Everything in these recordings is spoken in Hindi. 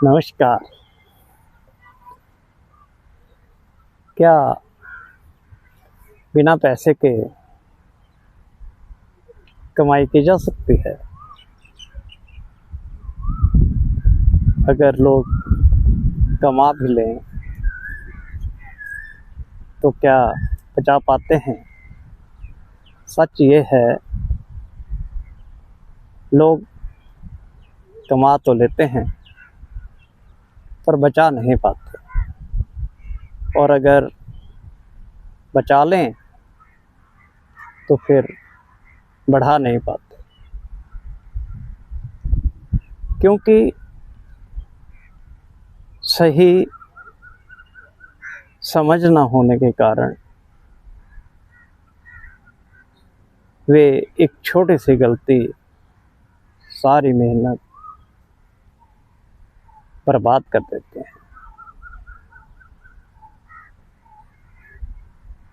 नमस्कार। क्या बिना पैसे के कमाई की जा सकती है? अगर लोग कमा भी लें तो क्या बचा पाते हैं? सच ये है, लोग कमा तो लेते हैं पर बचा नहीं पाते, और अगर बचा लें तो फिर बढ़ा नहीं पाते, क्योंकि सही समझ न होने के कारण वे एक छोटी सी गलती सारी मेहनत बर्बाद कर देते हैं।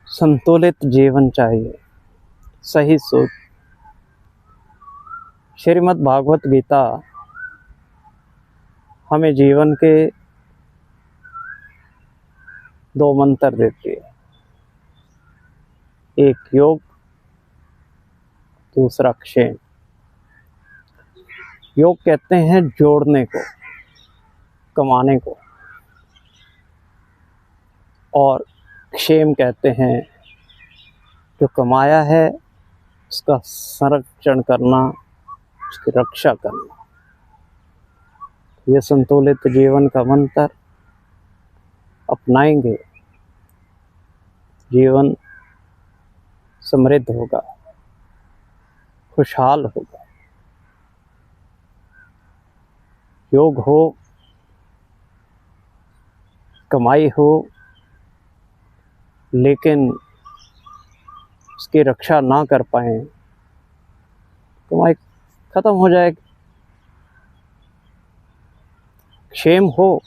संतुलित जीवन चाहिए, सही सोच। श्रीमद् भागवत गीता हमें जीवन के 2 मंत्र देती है, एक योग, दूसरा क्षेम। योग कहते हैं जोड़ने को, कमाने को, और क्षेम कहते हैं जो कमाया है उसका संरक्षण करना, उसकी रक्षा करना। ये संतुलित जीवन का मंत्र अपनाएंगे, जीवन समृद्ध होगा, खुशहाल होगा। योग हो, कमाई हो, लेकिन उसकी रक्षा ना कर पाएँ, कमाई खत्म हो जाएगी। क्षेम हो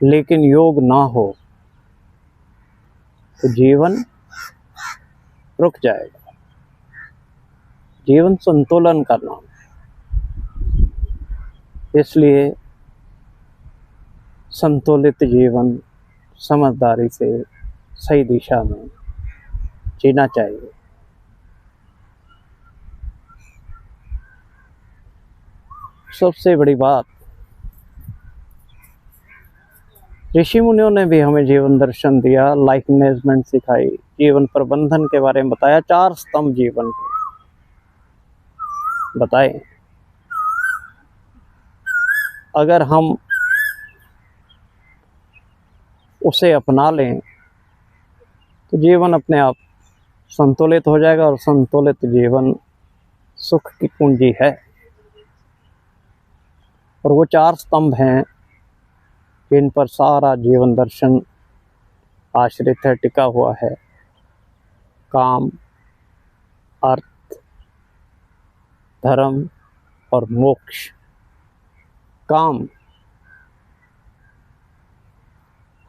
लेकिन योग ना हो तो जीवन रुक जाएगा। जीवन संतुलन का नाम है। इसलिए संतुलित जीवन समझदारी से सही दिशा में जीना चाहिए। सबसे बड़ी बात, ऋषि मुनियों ने भी हमें जीवन दर्शन दिया, लाइफ मैनेजमेंट सिखाई, जीवन प्रबंधन के बारे में बताया, 4 स्तंभ जीवन के बताए। अगर हम उसे अपना लें तो जीवन अपने आप संतुलित हो जाएगा, और संतुलित जीवन सुख की कुंजी है। और वो 4 स्तंभ हैं जिन पर सारा जीवन दर्शन आश्रित है, टिका हुआ है। काम, अर्थ, धर्म और मोक्ष। काम,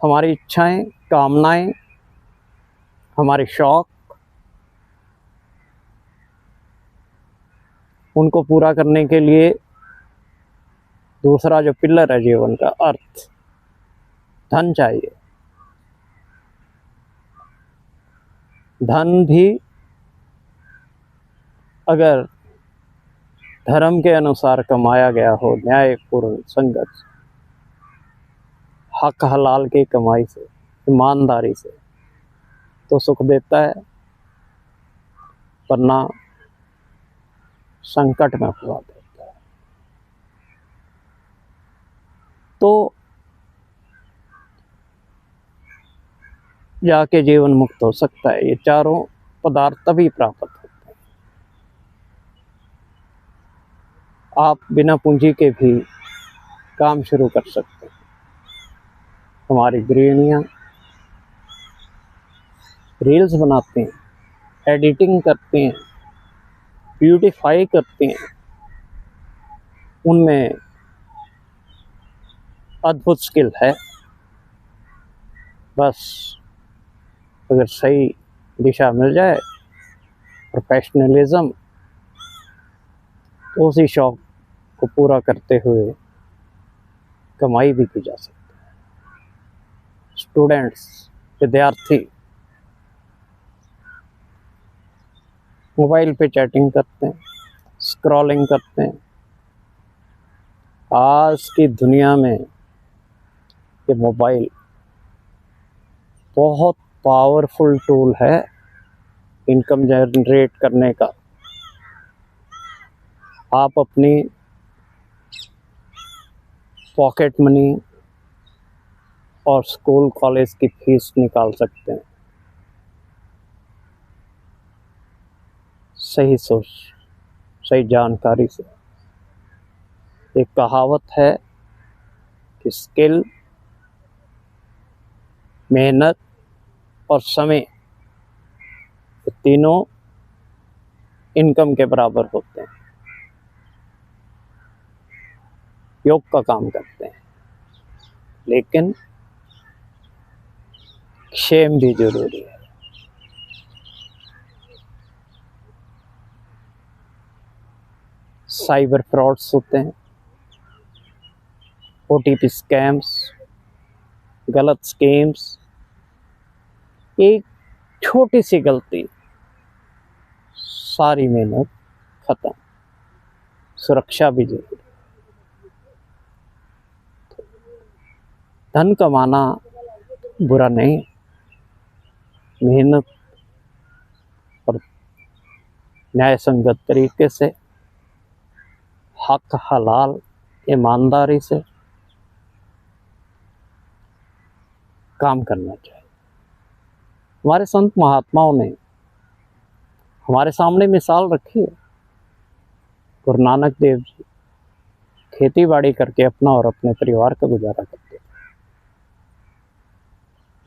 हमारी इच्छाएं, कामनाएं, हमारे शौक, उनको पूरा करने के लिए दूसरा जो पिलर है जीवन का, अर्थ, धन चाहिए। धन भी अगर धर्म के अनुसार कमाया गया हो, न्यायपूर्ण संगत, हक हलाल की कमाई से, ईमानदारी से, तो सुख देता है, वरना संकट में फंसा देता है। तो जाके जीवन मुक्त हो सकता है। ये चारों पदार्थ तभी प्राप्त होते हैं। आप बिना पूंजी के भी काम शुरू कर सकते हैं। हमारी गृहिणियाँ रील्स बनाती हैं, एडिटिंग करती हैं, ब्यूटीफाई करती हैं, उनमें अद्भुत स्किल है। बस अगर सही दिशा मिल जाए, प्रोफेशनलिज्म, तो उसी शौक को पूरा करते हुए कमाई भी की जा सकती है। स्टूडेंट्स, विद्यार्थी मोबाइल पे चैटिंग करते हैं, स्क्रॉलिंग करते हैं। आज की दुनिया में ये मोबाइल बहुत पावरफुल टूल है इनकम जनरेट करने का। आप अपनी पॉकेट मनी और स्कूल कॉलेज की फीस निकाल सकते हैं सही सोच, सही जानकारी से। एक कहावत है कि स्किल, मेहनत और समय, ये तीनों इनकम के बराबर होते हैं, योग का काम करते हैं। लेकिन क्षेम भी जरूरी है। साइबर फ्रॉड्स होते हैं, OTP स्कैम्स, गलत स्कीम्स। एक छोटी सी गलती, सारी मेहनत खत्म। सुरक्षा भी जरूरी। धन कमाना बुरा नहीं, मेहनत और न्याय संगत तरीके से, हक हलाल ईमानदारी से काम करना चाहिए। हमारे संत महात्माओं ने हमारे सामने मिसाल रखी है। गुरु नानक देव जी खेती बाड़ी करके अपना और अपने परिवार का गुजारा करते थे।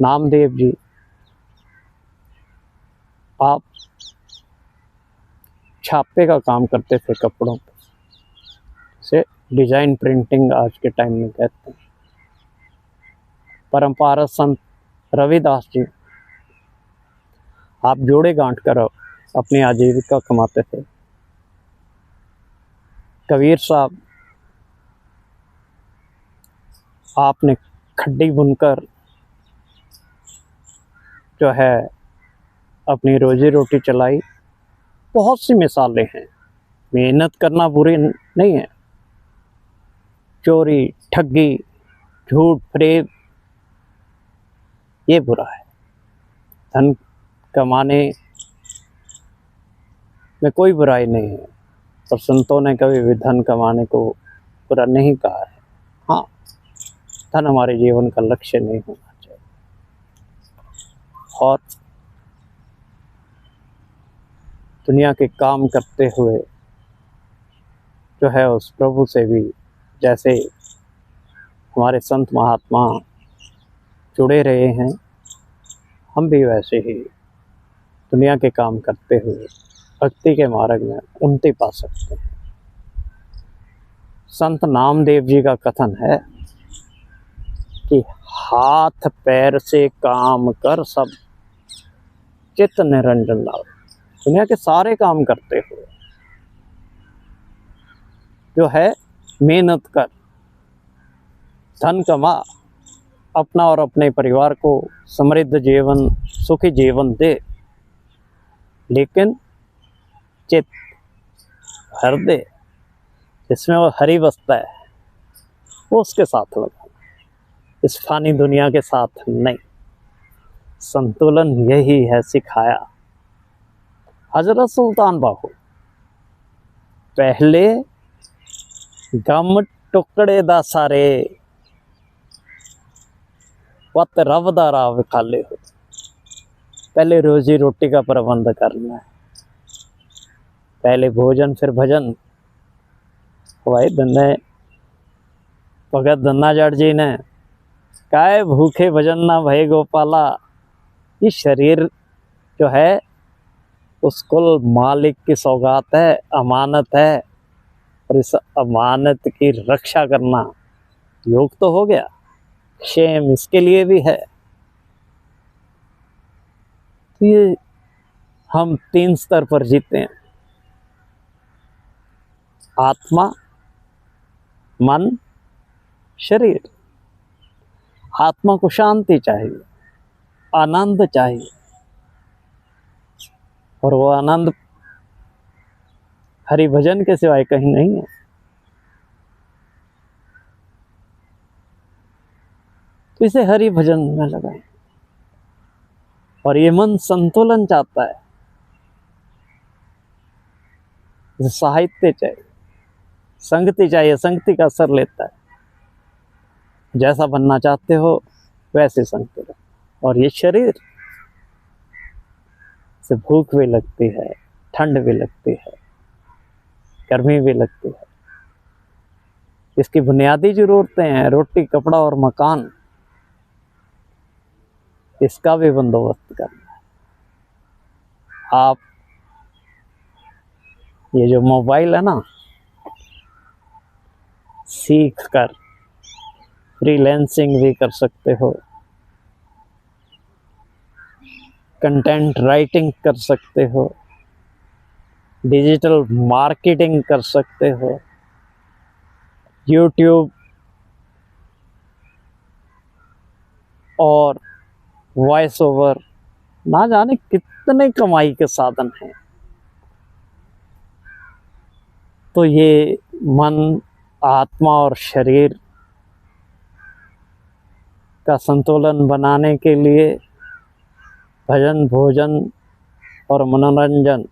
नामदेव जी आप छापे का काम करते थे कपड़ों पे, से डिजाइन प्रिंटिंग आज के टाइम में कहते हैं। परंपरा संत रविदास जी आप जोड़े गांठ कर अपनी आजीविका कमाते थे। कबीर साहब आपने खड्डी बुनकर जो है अपनी रोजी रोटी चलाई। बहुत सी मिसालें हैं। मेहनत करना बुरी नहीं है, चोरी, ठगी, झूठ, फरेब ये बुरा है। धन कमाने में कोई बुराई नहीं है, और संतों ने कभी भी धन कमाने को बुरा नहीं कहा है। हाँ, धन हमारे जीवन का लक्ष्य नहीं होना चाहिए। और दुनिया के काम करते हुए जो है उस प्रभु से भी जैसे हमारे संत महात्मा जुड़े रहे हैं, हम भी वैसे ही दुनिया के काम करते हुए भक्ति के मार्ग में उन्नति पा सकते हैं। संत नामदेव जी का कथन है कि हाथ पैर से काम कर सब चित्त निरंजन लाओ। दुनिया के सारे काम करते हुए जो है मेहनत कर, धन कमा, अपना और अपने परिवार को समृद्ध जीवन, सुखी जीवन दे, लेकिन चित्त भर दे, जिसमें वो हरि बसता है वो उसके साथ लगा, इस फानी दुनिया के साथ नहीं। संतुलन यही है सिखाया हजरत सुल्तान बाहू। पहले गम टुकड़े दा सारे वत रब दा राह विखाले हो। पहले रोजी रोटी का प्रबंध करना है, पहले भोजन फिर भजन। भाई धन्य भगत धन्ना जट जी ने काय भूखे भजन ना भय गोपाला। ये शरीर जो है उसको मालिक की सौगात है, अमानत है, और इस अमानत की रक्षा करना योग तो हो गया, क्षेम इसके लिए भी है। तो ये हम 3 स्तर पर जीते हैं, आत्मा, मन, शरीर। आत्मा को शांति चाहिए, आनंद चाहिए, और वो आनंद हरि भजन के सिवाय कहीं नहीं है। तो इसे हरि भजन में लगाएं। और ये मन संतुलन चाहता है, साहित्य चाहिए, संगति चाहिए, संगति का असर लेता है। जैसा बनना चाहते हो वैसे संगति रहो। और ये शरीर से भूख भी लगती है, ठंड भी लगती है, गर्मी भी लगती है। इसकी बुनियादी जरूरतें हैं, रोटी, कपड़ा और मकान, इसका भी बंदोबस्त करना है। आप ये जो मोबाइल है ना, सीख कर फ्रीलांसिंग भी कर सकते हो, कंटेंट राइटिंग कर सकते हो, डिजिटल मार्केटिंग कर सकते हो, यूट्यूब और वॉइस ओवर, ना जाने कितने कमाई के साधन हैं। तो ये मन, आत्मा और शरीर का संतुलन बनाने के लिए भजन, भोजन और मनोरंजन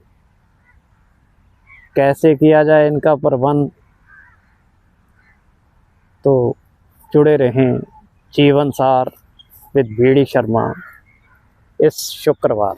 कैसे किया जाए, इनका प्रबंध, तो जुड़े रहें जीवन सार विद बीडी शर्मा इस शुक्रवार।